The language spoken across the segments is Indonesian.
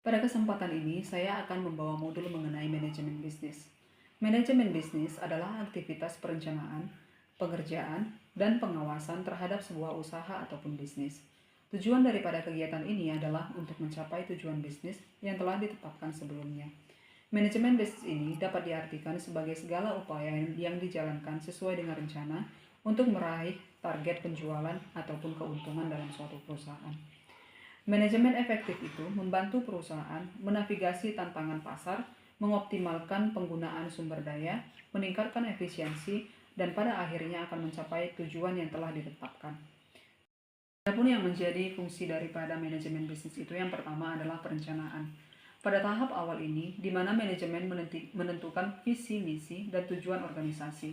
Pada kesempatan ini, saya akan membawa modul mengenai manajemen bisnis. Manajemen bisnis adalah aktivitas perencanaan, pengerjaan, dan pengawasan terhadap sebuah usaha ataupun bisnis. Tujuan daripada kegiatan ini adalah untuk mencapai tujuan bisnis yang telah ditetapkan sebelumnya. Manajemen bisnis ini dapat diartikan sebagai segala upaya yang dijalankan sesuai dengan rencana untuk meraih target penjualan ataupun keuntungan dalam suatu perusahaan. Manajemen efektif itu membantu perusahaan menavigasi tantangan pasar, mengoptimalkan penggunaan sumber daya, meningkatkan efisiensi, dan pada akhirnya akan mencapai tujuan yang telah ditetapkan. Adapun yang menjadi fungsi daripada manajemen bisnis itu yang pertama adalah perencanaan. Pada tahap awal ini, di mana manajemen menentukan visi, misi, dan tujuan organisasi.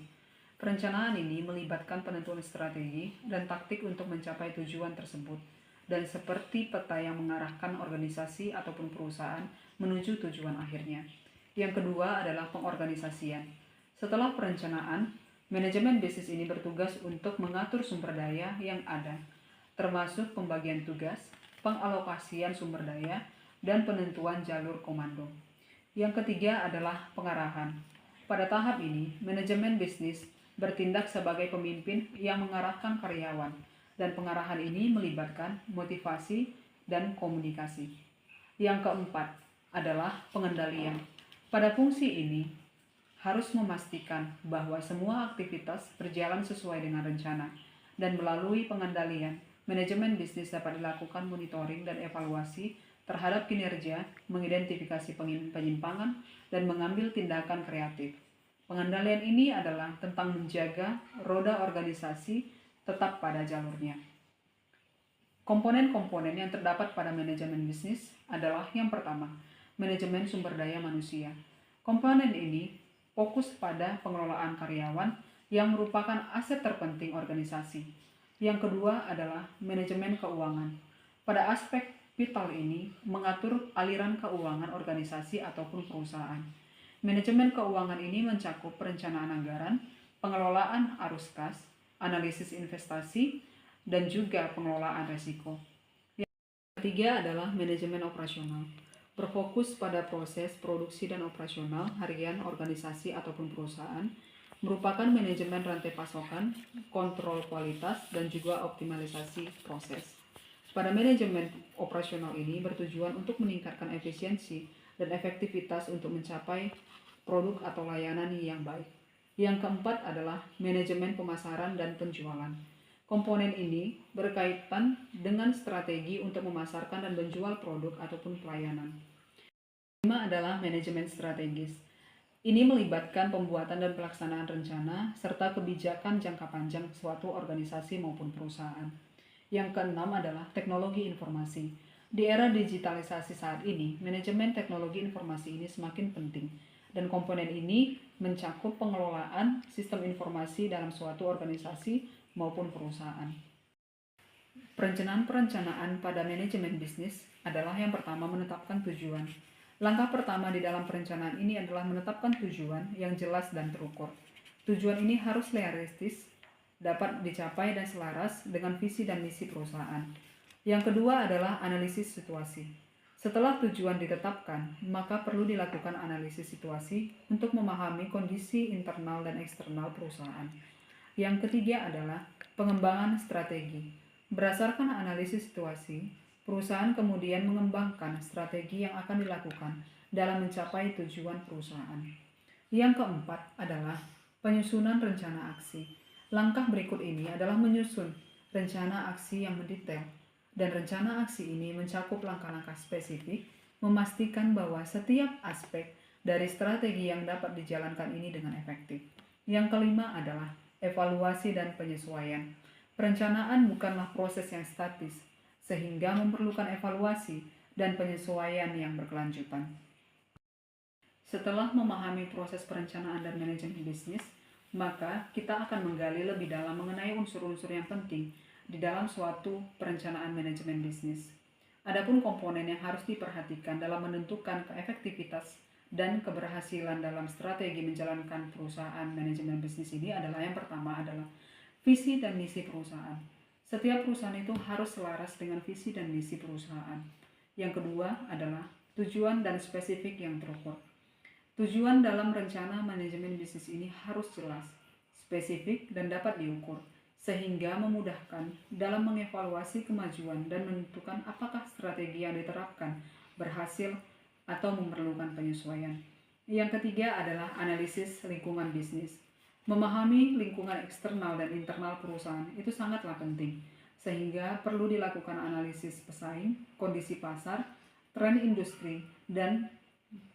Perencanaan ini melibatkan penentuan strategi dan taktik untuk mencapai tujuan tersebut, dan seperti peta yang mengarahkan organisasi ataupun perusahaan menuju tujuan akhirnya. Yang kedua adalah pengorganisasian. Setelah perencanaan, manajemen bisnis ini bertugas untuk mengatur sumber daya yang ada, termasuk pembagian tugas, pengalokasian sumber daya, dan penentuan jalur komando. Yang ketiga adalah pengarahan. Pada tahap ini, manajemen bisnis bertindak sebagai pemimpin yang mengarahkan karyawan, dan pengarahan ini melibatkan motivasi dan komunikasi. Yang keempat adalah pengendalian. Pada fungsi ini, harus memastikan bahwa semua aktivitas berjalan sesuai dengan rencana, dan melalui pengendalian, manajemen bisnis dapat dilakukan monitoring dan evaluasi terhadap kinerja, mengidentifikasi penyimpangan, dan mengambil tindakan kreatif. Pengendalian ini adalah tentang menjaga roda organisasi tetap pada jalurnya. Komponen-komponen yang terdapat pada manajemen bisnis adalah yang pertama, manajemen sumber daya manusia. Komponen ini fokus pada pengelolaan karyawan yang merupakan aset terpenting organisasi. Yang kedua adalah manajemen keuangan. Pada aspek vital ini mengatur aliran keuangan organisasi ataupun perusahaan. Manajemen keuangan ini mencakup perencanaan anggaran, pengelolaan arus kas, analisis investasi, dan juga pengelolaan risiko. Yang ketiga adalah manajemen operasional. Berfokus pada proses produksi dan operasional harian organisasi ataupun perusahaan, merupakan manajemen rantai pasokan, kontrol kualitas, dan juga optimalisasi proses. Pada manajemen operasional ini bertujuan untuk meningkatkan efisiensi dan efektivitas untuk mencapai produk atau layanan yang baik. Yang keempat adalah manajemen pemasaran dan penjualan. Komponen ini berkaitan dengan strategi untuk memasarkan dan menjual produk ataupun pelayanan. Kelima adalah manajemen strategis. Ini melibatkan pembuatan dan pelaksanaan rencana serta kebijakan jangka panjang suatu organisasi maupun perusahaan. Yang keenam adalah teknologi informasi. Di era digitalisasi saat ini, manajemen teknologi informasi ini semakin penting, dan komponen ini mencakup pengelolaan sistem informasi dalam suatu organisasi maupun perusahaan. Perencanaan pada manajemen bisnis adalah yang pertama, menetapkan tujuan. Langkah pertama di dalam perencanaan ini adalah menetapkan tujuan yang jelas dan terukur. Tujuan ini harus realistis, dapat dicapai dan selaras dengan visi dan misi perusahaan. Yang kedua adalah analisis situasi. Setelah tujuan ditetapkan, maka perlu dilakukan analisis situasi untuk memahami kondisi internal dan eksternal perusahaan. Yang ketiga adalah pengembangan strategi. Berdasarkan analisis situasi, perusahaan kemudian mengembangkan strategi yang akan dilakukan dalam mencapai tujuan perusahaan. Yang keempat adalah penyusunan rencana aksi. Langkah berikut ini adalah menyusun rencana aksi yang mendetail, dan rencana aksi ini mencakup langkah-langkah spesifik, memastikan bahwa setiap aspek dari strategi yang dapat dijalankan ini dengan efektif. Yang kelima adalah evaluasi dan penyesuaian. Perencanaan bukanlah proses yang statis, sehingga memerlukan evaluasi dan penyesuaian yang berkelanjutan. Setelah memahami proses perencanaan dan manajemen bisnis, maka kita akan menggali lebih dalam mengenai unsur-unsur yang penting di dalam suatu perencanaan manajemen bisnis. Adapun komponen yang harus diperhatikan dalam menentukan keefektivitas dan keberhasilan dalam strategi menjalankan perusahaan manajemen bisnis ini adalah yang pertama adalah visi dan misi perusahaan. Setiap perusahaan itu harus selaras dengan visi dan misi perusahaan. Yang kedua adalah tujuan dan spesifik yang terukur. Tujuan dalam rencana manajemen bisnis ini harus jelas, spesifik, dan dapat diukur, sehingga memudahkan dalam mengevaluasi kemajuan dan menentukan apakah strategi yang diterapkan berhasil atau memerlukan penyesuaian. Yang ketiga adalah analisis lingkungan bisnis. Memahami lingkungan eksternal dan internal perusahaan itu sangatlah penting, sehingga perlu dilakukan analisis pesaing, kondisi pasar, tren industri, dan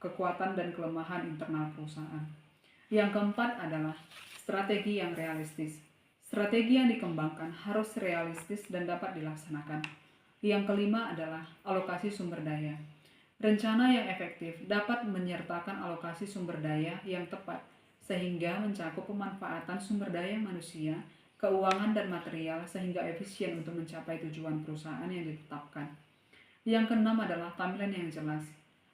kekuatan dan kelemahan internal perusahaan. Yang keempat adalah strategi yang realistis. Strategi yang dikembangkan harus realistis dan dapat dilaksanakan. Yang kelima adalah alokasi sumber daya. Rencana yang efektif dapat menyertakan alokasi sumber daya yang tepat, sehingga mencakup pemanfaatan sumber daya manusia, keuangan, dan material sehingga efisien untuk mencapai tujuan perusahaan yang ditetapkan. Yang keenam adalah timeline yang jelas.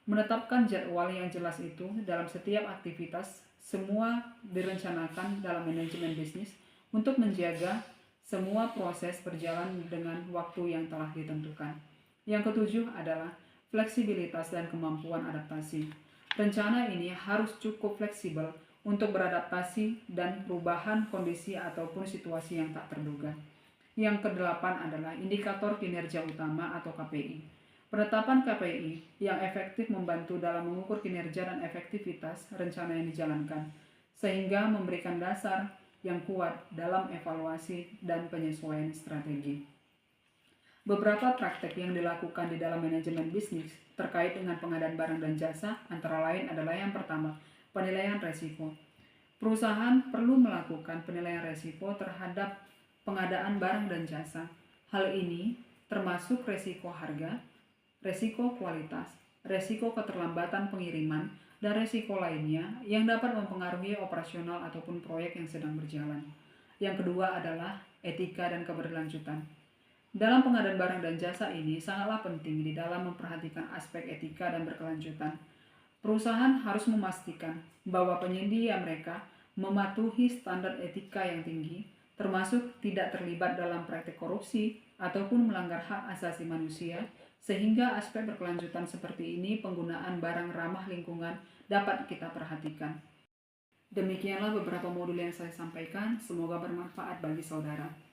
Menetapkan jadwal yang jelas itu dalam setiap aktivitas semua direncanakan dalam manajemen bisnis untuk menjaga semua proses berjalan dengan waktu yang telah ditentukan. Yang ketujuh adalah fleksibilitas dan kemampuan adaptasi. Rencana ini harus cukup fleksibel untuk beradaptasi dan perubahan kondisi ataupun situasi yang tak terduga. Yang kedelapan adalah indikator kinerja utama atau KPI. Penetapan KPI yang efektif membantu dalam mengukur kinerja dan efektivitas rencana yang dijalankan, sehingga memberikan dasar yang kuat dalam evaluasi dan penyesuaian strategi. Beberapa praktek yang dilakukan di dalam manajemen bisnis terkait dengan pengadaan barang dan jasa antara lain adalah yang pertama, penilaian resiko. Perusahaan perlu melakukan penilaian resiko terhadap pengadaan barang dan jasa. Hal ini termasuk resiko harga, resiko kualitas, resiko keterlambatan pengiriman, dan resiko lainnya yang dapat mempengaruhi operasional ataupun proyek yang sedang berjalan. Yang kedua adalah etika dan keberlanjutan. Dalam pengadaan barang dan jasa ini sangatlah penting di dalam memperhatikan aspek etika dan berkelanjutan. Perusahaan harus memastikan bahwa penyedia mereka mematuhi standar etika yang tinggi, termasuk tidak terlibat dalam praktik korupsi ataupun melanggar hak asasi manusia, sehingga aspek berkelanjutan seperti ini penggunaan barang ramah lingkungan dapat kita perhatikan. Demikianlah beberapa modul yang saya sampaikan, semoga bermanfaat bagi saudara.